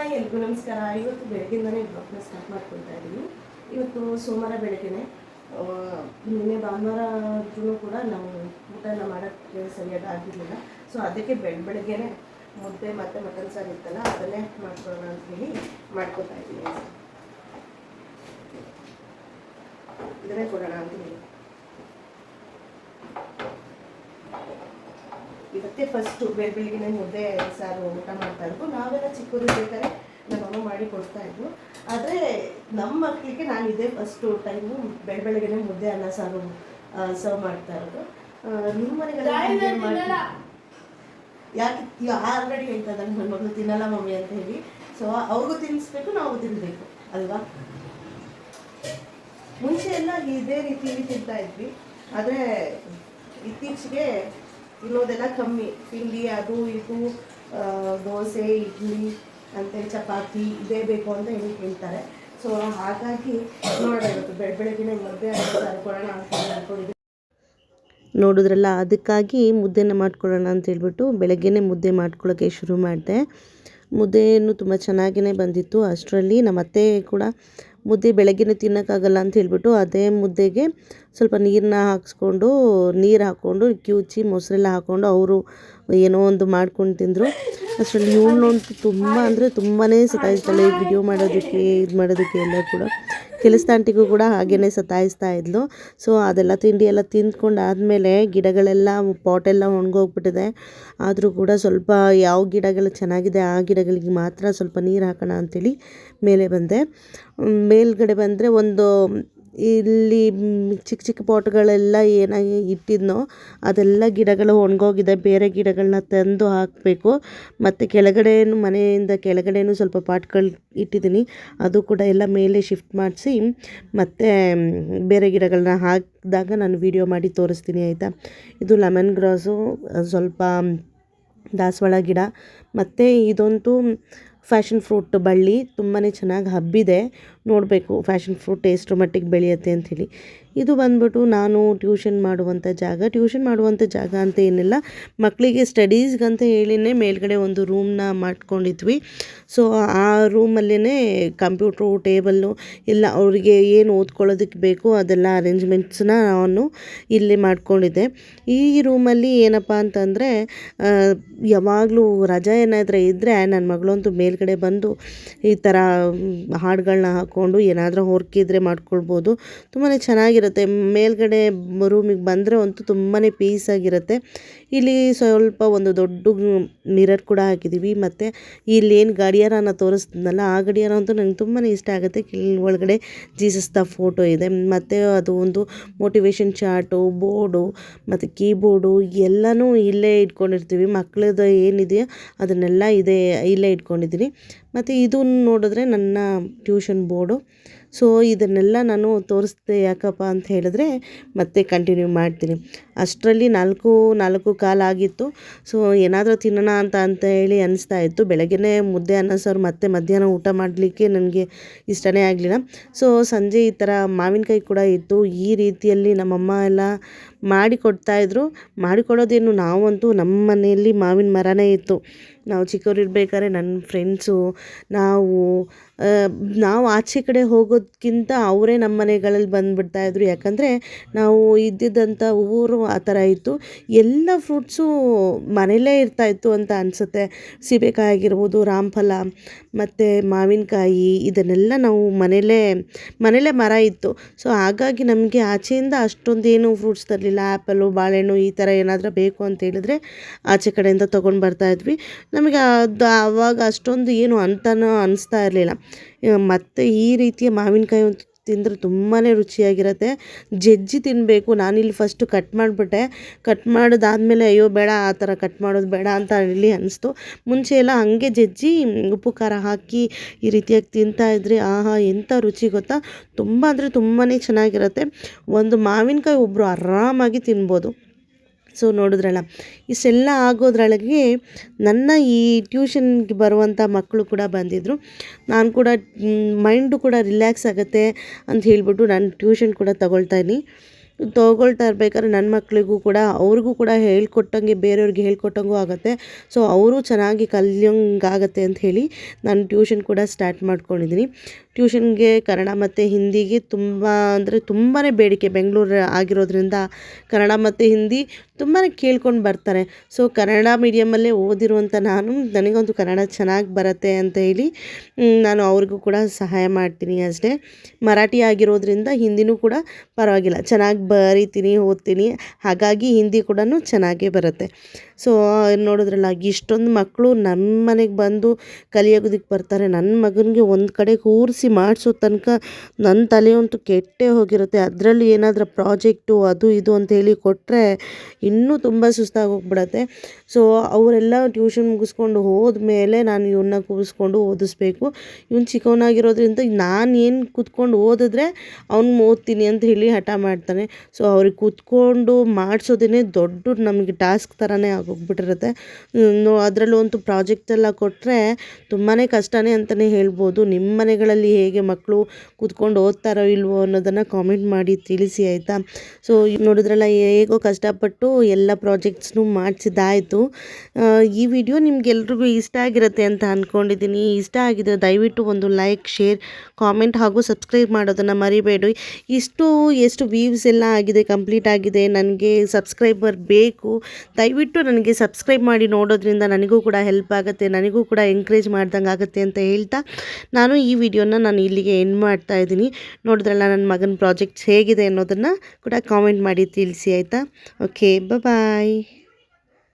Hi ಎಲ್ರಿಗೂ ನಮಸ್ಕಾರ. ಇವತ್ತು ಬೆಳಗ್ಗೆಯಿಂದನೇ ಬ್ಲಾಗ್ನ ಸ್ಟಾರ್ಟ್ ಮಾಡ್ಕೊಳ್ತಾ ಇದ್ದೀವಿ. ಇವತ್ತು ಸೋಮವಾರ ಬೆಳಗ್ಗೆನೆ ನಿನ್ನೆ ಭಾನುವಾರ ಕೂಡ ನಾವು ಊಟ ಎಲ್ಲ ಮಾಡೋಕ್ಕೆ ಸರಿಯಾಗಿ ಆಗಿರಲಿಲ್ಲ. ಸೊ ಅದಕ್ಕೆ ಬೆಳಗ್ಗೆನೆ ಮುದ್ದೆ ಮತ್ತು ಮಟನ್ ಸಾರು ಇತ್ತಲ್ಲ ಅದನ್ನೇ ಮಾಡ್ಕೊಳ್ಳೋಣ ಅಂತ ಹೇಳಿ ಮಾಡ್ಕೊತಾ ಇದ್ದೀನಿ. ಇದನ್ನೇ ಕೊಡೋಣ ಅಂತ ಹೇಳಿ ಇವತ್ತೇ ಫಸ್ಟು ಬೆಳಗ್ಗೆನೆ ಮುದ್ದೆ ಸಾರು ಊಟ ಮಾಡ್ತಾ ಇದ್ರು. ನಾವೆಲ್ಲ ಚಿಕ್ಕವರು ಬೇಕಾದ್ರೆ ನಮ್ಮಮ್ಮ ಮಾಡಿ ಕೊಡ್ತಾ ಇದ್ರು. ಆದರೆ ನಮ್ಮ ಮಕ್ಕಳಿಗೆ ನಾನು ಇದೇ ಫಸ್ಟು ಟೈಮು ಬೆಳಗ್ಗೆನೆ ಮುದ್ದೆ ಅನ್ನ ಸಾರು ಸರ್ವ್ ಮಾಡ್ತಾ ಇರೋದು. ನಿಮ್ಮ ಮನೆಗೆಲ್ಲ ಯಾಕೆ ಈಗ ಆಲ್ರೆಡಿ ಹೇಳ್ತಾ ಇದ್ದಂಗೆ ನನ್ನ ಮಗಳು ತಿನ್ನಲ್ಲ ಮಮ್ಮಿ ಅಂತ ಹೇಳಿ. ಸೊ ಅವ್ರಿಗೂ ತಿನ್ನಿಸ್ಬೇಕು, ನಾವು ತಿನ್ನಬೇಕು ಅಲ್ವಾ. ಮುಂಚೆ ಎಲ್ಲ ಇದೇ ರೀತಿಯಲ್ಲಿ ತಿಂತಾ ಇದ್ವಿ. ಆದರೆ ಇತ್ತೀಚೆಗೆ ತಿನ್ನೋದೆಲ್ಲ ಕಮ್ಮಿ. ತಿಂಡಿ ಅದು ಇದು ದೋಸೆ ಇಡ್ಲಿ ಅಂತೇಳಿ ಚಪಾತಿ ಇದೇ ಬೇಕು ಅಂತ ಹೇಳಿ ಹೇಳ್ತಾರೆ. ಸೊ ಹಾಗಾಗಿ ನೋಡೋಣ ಇವತ್ತು ಬೆಳಗ್ಗೆನೇ ಮುದ್ದೆ ಕೊಡೋಣ ಅಂತ ಅಂದ್ಕೊಂಡಿದ್ವಿ. ನೋಡಿದ್ರಲ್ಲ, ಅದಕ್ಕಾಗಿ ಮುದ್ದೆನ ಮಾಡ್ಕೊಳ್ಳೋಣ ಅಂತ ಹೇಳ್ಬಿಟ್ಟು ಬೆಳಗ್ಗೆನೇ ಮುದ್ದೆ ಮಾಡ್ಕೊಳ್ಳೋಕ್ಕೆ ಶುರು ಮಾಡಿದೆ. ಮುದ್ದೆಯನ್ನು ತುಂಬ ಚೆನ್ನಾಗಿಯೇ ಬಂದಿತ್ತು. ಅಷ್ಟರಲ್ಲಿ ನಮ್ಮ ಅತ್ತೆ ಕೂಡ ಮುದ್ದೆ ಬೆಳಗ್ಗೆನೇ ತಿನ್ನೋಕ್ಕಾಗಲ್ಲ ಅಂತ ಹೇಳ್ಬಿಟ್ಟು ಅದೇ ಮುದ್ದೆಗೆ ಸ್ವಲ್ಪ ನೀರು ಹಾಕ್ಕೊಂಡು ಕಿವುಚಿ ಮೊಸರೆಲ್ಲ ಹಾಕ್ಕೊಂಡು ಅವರು ಏನೋ ಒಂದು ಮಾಡ್ಕೊಂಡು ತಿಂದರು. ಅಷ್ಟರಲ್ಲಿ ಇವಳಂತೂ ತುಂಬ ಅಂದರೆ ತುಂಬಾ ಸತಾಯಿಸ್ತಾಳೆ ವಿಡಿಯೋ ಮಾಡೋದಕ್ಕೆ ಇದು ಮಾಡೋದಕ್ಕೆ ಎಲ್ಲ ಕೂಡ. ಕೆಲಸದಾಂಟಿಗೂ ಕೂಡ ಹಾಗೇ ಸತಾಯಿಸ್ತಾ ಇದ್ಲು. ಸೊ ಅದೆಲ್ಲ ತಿಂಡಿ ಎಲ್ಲ ತಿಂದ್ಕೊಂಡು ಆದಮೇಲೆ ಗಿಡಗಳೆಲ್ಲ ಪಾಟೆಲ್ಲ ಒಣಗೋಗ್ಬಿಟ್ಟಿದೆ. ಆದರೂ ಕೂಡ ಸ್ವಲ್ಪ ಯಾವ ಗಿಡಗಳು ಚೆನ್ನಾಗಿದೆ ಆ ಗಿಡಗಳಿಗೆ ಮಾತ್ರ ಸ್ವಲ್ಪ ನೀರು ಹಾಕೋಣ ಅಂಥೇಳಿ ಮೇಲೆ ಬಂದೆ. ಮೇಲ್ಗಡೆ ಬಂದರೆ ಒಂದು ಇಲ್ಲಿ ಚಿಕ್ಕ ಚಿಕ್ಕ ಪಾಟ್ಗಳೆಲ್ಲ ಏನಾಗಿ ಇಟ್ಟಿದ್ನೋ ಅದೆಲ್ಲ ಗಿಡಗಳು ಒಣಗೋಗಿದೆ. ಬೇರೆ ಗಿಡಗಳನ್ನ ತಂದು ಹಾಕಬೇಕು. ಮತ್ತು ಕೆಳಗಡೆಯೂ ಮನೆಯಿಂದ ಕೆಳಗಡೆಯೂ ಸ್ವಲ್ಪ ಪಾಟ್ಗಳು ಇಟ್ಟಿದ್ದೀನಿ. ಅದು ಕೂಡ ಎಲ್ಲ ಮೇಲೆ ಶಿಫ್ಟ್ ಮಾಡಿಸಿ ಮತ್ತು ಬೇರೆ ಗಿಡಗಳನ್ನ ಹಾಕಿದಾಗ ನಾನು ವಿಡಿಯೋ ಮಾಡಿ ತೋರಿಸ್ತೀನಿ, ಆಯಿತಾ. ಇದು ಲೆಮನ್ ಗ್ರಾಸು, ಸ್ವಲ್ಪ ದಾಸವಾಳ ಗಿಡ, ಮತ್ತು ಇದಂತೂ ಫ್ಯಾಷನ್ ಫ್ರೂಟ್ ಬಳ್ಳಿ ತುಂಬಾ ಚೆನ್ನಾಗಿ ಹಬ್ಬಿದೆ. ನೋಡಬೇಕು ಫ್ಯಾಷನ್ ಫ್ರೂಟ್ ಎಷ್ಟು ಮಟ್ಟಿಗೆ ಬೆಳೆಯುತ್ತೆ ಅಂಥೇಳಿ. ಇದು ಬಂದ್ಬಿಟ್ಟು ನಾನು ಟ್ಯೂಷನ್ ಮಾಡುವಂಥ ಜಾಗ ಅಂತ ಏನಿಲ್ಲ, ಮಕ್ಕಳಿಗೆ ಸ್ಟಡೀಸ್ಗಂತ ಹೇಳಿನೇ ಮೇಲ್ಗಡೆ ಒಂದು ರೂಮ್ನ ಮಾಡ್ಕೊಂಡಿದ್ವಿ. ಸೊ ಆ ರೂಮಲ್ಲೇ ಕಂಪ್ಯೂಟ್ರು, ಟೇಬಲ್ಲು ಎಲ್ಲ ಅವರಿಗೆ ಏನು ಓದ್ಕೊಳ್ಳೋದಕ್ಕೆ ಬೇಕು ಅದೆಲ್ಲ ಅರೇಂಜ್ಮೆಂಟ್ಸ್ನ ನಾನು ಇಲ್ಲಿ ಮಾಡ್ಕೊಂಡಿದ್ದೆ. ಈ ರೂಮಲ್ಲಿ ಏನಪ್ಪ ಅಂತಂದರೆ ಯಾವಾಗಲೂ ರಜೆ ಏನಾದರೂ ಇದ್ದರೆ ನನ್ನ ಮಗಳಂತೂ ಮೇಲ್ಗಡೆ ಬಂದು ಈ ಥರ ಹಾಡುಗಳನ್ನ ಹಾಕ್ಕೊಂಡು ಏನಾದರೂ ಹೊರಕಿದ್ರೆ ಮಾಡ್ಕೊಳ್ಬೋದು. ತುಂಬಾ ಚೆನ್ನಾಗಿರುತ್ತೆ. ಮೇಲ್ಗಡೆ ರೂಮಿಗೆ ಬಂದರೆ ಅಂತೂ ತುಂಬಾ ಪೀಸಾಗಿರುತ್ತೆ. ಇಲ್ಲಿ ಸ್ವಲ್ಪ ಒಂದು ದೊಡ್ಡ ಮಿರರ್ ಕೂಡ ಹಾಕಿದ್ದೀವಿ. ಮತ್ತು ಇಲ್ಲೇನು ಗಡಿಯಾರನ ತೋರಿಸ್ತಿದ್ನಲ್ಲ ಆ ಗಡಿಯಾರ ಅಂತೂ ನನಗೆ ತುಂಬಾ ಇಷ್ಟ ಆಗುತ್ತೆ. ಒಳಗಡೆ ಜೀಸಸ್ದ ಫೋಟೋ ಇದೆ. ಮತ್ತು ಅದು ಒಂದು ಮೋಟಿವೇಶನ್ ಚಾರ್ಟು, ಬೋರ್ಡು ಮತ್ತು ಕೀಬೋರ್ಡು ಎಲ್ಲನೂ ಇಲ್ಲೇ ಇಟ್ಕೊಂಡಿರ್ತೀವಿ. ಮಕ್ಕಳದ್ದು ಏನಿದೆಯೋ ಅದನ್ನೆಲ್ಲ ಇಲ್ಲೇ ಇಟ್ಕೊಂಡಿದ್ದೀನಿ. ಮತ್ತು ಇದು ನೋಡಿದ್ರೆ ನನ್ನ ಟ್ಯೂಷನ್ ಬೋರ್ಡು. ಸೊ ಇದನ್ನೆಲ್ಲ ನಾನು ತೋರಿಸ್ದೆ ಯಾಕಪ್ಪ ಅಂತ ಹೇಳಿದ್ರೆ ಮತ್ತೆ ಕಂಟಿನ್ಯೂ ಮಾಡ್ತೀನಿ. ಅಷ್ಟರಲ್ಲಿ 4:15 ಆಗಿತ್ತು. ಸೊ ಏನಾದರೂ ತಿನ್ನೋಣ ಅಂತ ಹೇಳಿ ಅನಿಸ್ತಾ ಇತ್ತು. ಬೆಳಗ್ಗೆನೇ ಮುದ್ದೆ ಅನ್ನ ಸಾರು ಮತ್ತು ಮಧ್ಯಾಹ್ನ ಊಟ ಮಾಡಲಿಕ್ಕೆ ನನಗೆ ಇಷ್ಟನೇ ಆಗಲಿಲ್ಲ. ಸೊ ಸಂಜೆ ಈ ಥರ ಮಾವಿನಕಾಯಿ ಕೂಡ ಇತ್ತು. ಈ ರೀತಿಯಲ್ಲಿ ನಮ್ಮಮ್ಮ ಎಲ್ಲ ಮಾಡಿಕೊಡ್ತಾಯಿದ್ರು. ಮಾಡಿಕೊಡೋದೇನು, ನಾವಂತೂ ನಮ್ಮ ಮನೆಯಲ್ಲಿ ಮಾವಿನ ಮರನೇ ಇತ್ತು. ನಾವು ಚಿಕ್ಕವರಿರ್ಬೇಕಾದ್ರೆ ನನ್ನ ಫ್ರೆಂಡ್ಸು ನಾವು ಆಚೆ ಕಡೆ ಹೋಗೋದಕ್ಕಿಂತ ಅವರೇ ನಮ್ಮ ಮನೆಗಳಲ್ಲಿ ಬಂದುಬಿಡ್ತಾಯಿದ್ರು. ಯಾಕಂದರೆ ನಾವು ಇದ್ದಿದ್ದಂಥ ಊರು ಆ ಥರ ಇತ್ತು. ಎಲ್ಲ ಫ್ರೂಟ್ಸು ಮನೆಯಲ್ಲೇ ಇರ್ತಾಯಿತ್ತು ಅಂತ ಅನಿಸುತ್ತೆ. ಸೀಬೆಕಾಯಿ ಆಗಿರ್ಬೋದು, ರಾಮಫಲ ಮತ್ತು ಮಾವಿನಕಾಯಿ ಇದನ್ನೆಲ್ಲ ನಾವು ಮನೆಯಲ್ಲೇ ಮರ ಇತ್ತು. ಸೊ ಹಾಗಾಗಿ ನಮಗೆ ಆಚೆಯಿಂದ ಅಷ್ಟೊಂದೇನು ಫ್ರೂಟ್ಸ್ ತರಲಿಲ್ಲ. ಆ್ಯಪಲು, ಬಾಳೆಹಣ್ಣು ಈ ಥರ ಏನಾದರೂ ಬೇಕು ಅಂತ ಹೇಳಿದ್ರೆ ಆಚೆ ಕಡೆಯಿಂದ ತೊಗೊಂಡು ಬರ್ತಾಯಿದ್ವಿ. ನಮಗೆ ಅದು ಆವಾಗ ಅಷ್ಟೊಂದು ಏನು ಅಂತನೂ ಅನಿಸ್ತಾ ಇರಲಿಲ್ಲ. ಮತ್ತು ಈ ರೀತಿಯ ಮಾವಿನಕಾಯಿ ಅಂತೂ ತಿಂದರೆ ತುಂಬಾ ರುಚಿಯಾಗಿರುತ್ತೆ. ಜಜ್ಜಿ ತಿನ್ನಬೇಕು. ನಾನಿಲ್ಲಿ ಫಸ್ಟು ಕಟ್ ಮಾಡಿಬಿಟ್ಟೆ. ಕಟ್ ಮಾಡಿದಾದ್ಮೇಲೆ ಅಯ್ಯೋ ಬೇಡ, ಆ ಥರ ಕಟ್ ಮಾಡೋದು ಬೇಡ ಅಂತ ಇಲ್ಲಿ ಅನಿಸ್ತು. ಮುಂಚೆ ಎಲ್ಲ ಹಾಗೆ ಜಜ್ಜಿ ಉಪ್ಪು ಖಾರ ಹಾಕಿ ಈ ರೀತಿಯಾಗಿ ತಿಂತಾಯಿದ್ರೆ ಆಹಾ ಎಂಥ ರುಚಿ ಗೊತ್ತಾ. ತುಂಬ ಅಂದರೆ ತುಂಬಾ ಚೆನ್ನಾಗಿರುತ್ತೆ. ಒಂದು ಮಾವಿನಕಾಯಿ ಒಬ್ಬರು ಆರಾಮಾಗಿ ತಿನ್ಬೋದು. ಸೊ ನೋಡಿದ್ರಲ್ಲ, ಇಷ್ಟೆಲ್ಲ ಆಗೋದ್ರೊಳಗೆ ನನ್ನ ಈ ಟ್ಯೂಷನ್ಗೆ ಬರುವಂಥ ಮಕ್ಕಳು ಕೂಡ ಬಂದಿದ್ದರು. ನಾನು ಕೂಡ ಮೈಂಡು ಕೂಡ ರಿಲ್ಯಾಕ್ಸ್ ಆಗುತ್ತೆ ಅಂತ ಹೇಳಿಬಿಟ್ಟು ನಾನು ಟ್ಯೂಷನ್ ಕೂಡ ತಗೊಳ್ತಾಯಿದ್ದೀನಿ. ತೊಗೊಳ್ತಾ ಇರ್ಬೇಕಾದ್ರೆ ನನ್ನ ಮಕ್ಕಳಿಗೂ ಕೂಡ ಅವ್ರಿಗೂ ಕೂಡ ಹೇಳ್ಕೊಟ್ಟಂಗೆ ಬೇರೆಯವ್ರಿಗೆ ಹೇಳ್ಕೊಟ್ಟಂಗೂ ಆಗುತ್ತೆ. ಸೊ ಅವರು ಚೆನ್ನಾಗಿ ಕಲಿಯೋಂಗಾಗತ್ತೆ ಅಂತ ಹೇಳಿ ನಾನು ಟ್ಯೂಷನ್ ಕೂಡ ಸ್ಟಾರ್ಟ್ ಮಾಡ್ಕೊಂಡಿದ್ದೀನಿ. ಟ್ಯೂಷನ್ಗೆ ಕನ್ನಡ ಮತ್ತು ಹಿಂದಿಗೆ ತುಂಬಾ ಬೇಡಿಕೆ ಬೆಂಗಳೂರು ಆಗಿರೋದ್ರಿಂದ ಕನ್ನಡ ಮತ್ತು ಹಿಂದಿ ತುಂಬಾ ಕೇಳ್ಕೊಂಡು ಬರ್ತಾರೆ. ಸೊ ಕನ್ನಡ ಮೀಡಿಯಮಲ್ಲೇ ಓದಿರುವಂಥ ನನಗಂತೂ ಕನ್ನಡ ಚೆನ್ನಾಗಿ ಬರುತ್ತೆ ಅಂತ ಹೇಳಿ ನಾನು ಅವ್ರಿಗೂ ಕೂಡ ಸಹಾಯ ಮಾಡ್ತೀನಿ ಅಷ್ಟೇ. ಮರಾಠಿ ಆಗಿರೋದ್ರಿಂದ ಹಿಂದಿನೂ ಕೂಡ ಪರವಾಗಿಲ್ಲ, ಚೆನ್ನಾಗಿ ಬರೀತೀನಿ, ಓದ್ತೀನಿ. ಹಾಗಾಗಿ ಹಿಂದಿ ಕೂಡ ಚೆನ್ನಾಗೇ ಬರುತ್ತೆ. ಸೊ ನೋಡಿದ್ರಲ್ಲ, ಇಷ್ಟೊಂದು ಮಕ್ಕಳು ನಮ್ಮ ಮನೆಗೆ ಬಂದು ಕಲಿಯೋದಕ್ಕೆ ಬರ್ತಾರೆ. ನನ್ನ ಮಗನಿಗೆ ಒಂದು ಕಡೆ ಕೂರಿಸಿ ಮಾಡಿಸೋ ತನಕ ನನ್ನ ತಲೆಯಂತೂ ಕೆಟ್ಟೇ ಹೋಗಿರುತ್ತೆ. ಅದರಲ್ಲಿ ಏನಾದರೂ ಪ್ರಾಜೆಕ್ಟು ಅದು ಇದು ಅಂತ ಹೇಳಿ ಕೊಟ್ಟರೆ ಇನ್ನೂ ತುಂಬ ಸುಸ್ತಾಗಿ ಹೋಗ್ಬಿಡತ್ತೆ. ಸೊ ಅವರೆಲ್ಲ ಟ್ಯೂಷನ್ ಮುಗಿಸ್ಕೊಂಡು ಹೋದ್ಮೇಲೆ ನಾನು ಇವನ್ನ ಕೂರಿಸ್ಕೊಂಡು ಓದಿಸ್ಬೇಕು. ಇವನು ಚಿಕ್ಕವನಾಗಿರೋದ್ರಿಂದ ನಾನು ಏನು ಕೂತ್ಕೊಂಡು ಓದಿದ್ರೆ ಅವ್ನು ಓದ್ತೀನಿ ಅಂತ ಹೇಳಿ ಹಠ ಮಾಡ್ತಾನೆ. ಸೊ ಅವ್ರಿಗೆ ಕೂತ್ಕೊಂಡು ಮಾಡಿಸೋದೇ ದೊಡ್ಡ ನಮಗೆ ಟಾಸ್ಕ್ ಥರನೇ ಆಗೋಗ್ಬಿಟ್ಟಿರುತ್ತೆ. ಅದರಲ್ಲೂ ಅಂತೂ ಪ್ರಾಜೆಕ್ಟ್ ಎಲ್ಲ ಕೊಟ್ಟರೆ ತುಂಬಾ ಕಷ್ಟನೇ ಅಂತಲೇ ಹೇಳ್ಬೋದು. ನಿಮ್ಮ ಮನೆಗಳಲ್ಲಿ ಹೇಗೆ ಮಕ್ಕಳು ಕೂತ್ಕೊಂಡು ಓದ್ತಾರೋ ಇಲ್ವೋ ಅನ್ನೋದನ್ನು ಕಾಮೆಂಟ್ ಮಾಡಿ ತಿಳಿಸಿ, ಆಯಿತಾ? ಸೊ ನೋಡಿದ್ರಲ್ಲ, ಹೇಗೋ ಕಷ್ಟಪಟ್ಟು ಎಲ್ಲ ಪ್ರಾಜೆಕ್ಟ್ಸ್ನೂ ಮಾಡಿಸಿದ್ದಾಯಿತು. ಈ ವಿಡಿಯೋ ನಿಮ್ಗೆಲ್ರಿಗೂ ಇಷ್ಟ ಆಗಿರುತ್ತೆ ಅಂತ ಅಂದ್ಕೊಂಡಿದ್ದೀನಿ. ಇಷ್ಟ ಆಗಿದೆ ದಯವಿಟ್ಟು ಒಂದು ಲೈಕ್, ಶೇರ್, ಕಾಮೆಂಟ್ ಹಾಗೂ ಸಬ್ಸ್ಕ್ರೈಬ್ ಮಾಡೋದನ್ನು ಮರಿಬೇಡಿ. ಎಷ್ಟು ವ್ಯೂಸ್ ಎಲ್ಲ ಆಗಿದೆ, ಕಂಪ್ಲೀಟ್ ಆಗಿದೆ. ನನಗೆ ಸಬ್ಸ್ಕ್ರೈಬರ್ ಬೇಕು. ದಯವಿಟ್ಟು ನನಗೆ ಸಬ್ಸ್ಕ್ರೈಬ್ ಮಾಡಿ ನೋಡೋದ್ರಿಂದ ನನಗೂ ಕೂಡ ಹೆಲ್ಪ್ ಆಗುತ್ತೆ, ನನಗೂ ಕೂಡ ಎಂಕರೇಜ್ ಮಾಡ್ದಂಗೆ ಆಗುತ್ತೆ ಅಂತ ಹೇಳ್ತಾ ನಾನು ಈ ವಿಡಿಯೋನ ಇಲ್ಲಿಗೆ ಎಂಡ್ ಮಾಡ್ತಾ ಇದ್ದೀನಿ. ನೋಡಿದ್ರಲ್ಲ, ನನ್ನ ಮಗನ ಪ್ರಾಜೆಕ್ಟ್ಸ್ ಹೇಗಿದೆ ಅನ್ನೋದನ್ನು ಕೂಡ ಕಾಮೆಂಟ್ ಮಾಡಿ ತಿಳಿಸಿ, ಆಯಿತಾ? ಓಕೆ, ಬಾಯ್.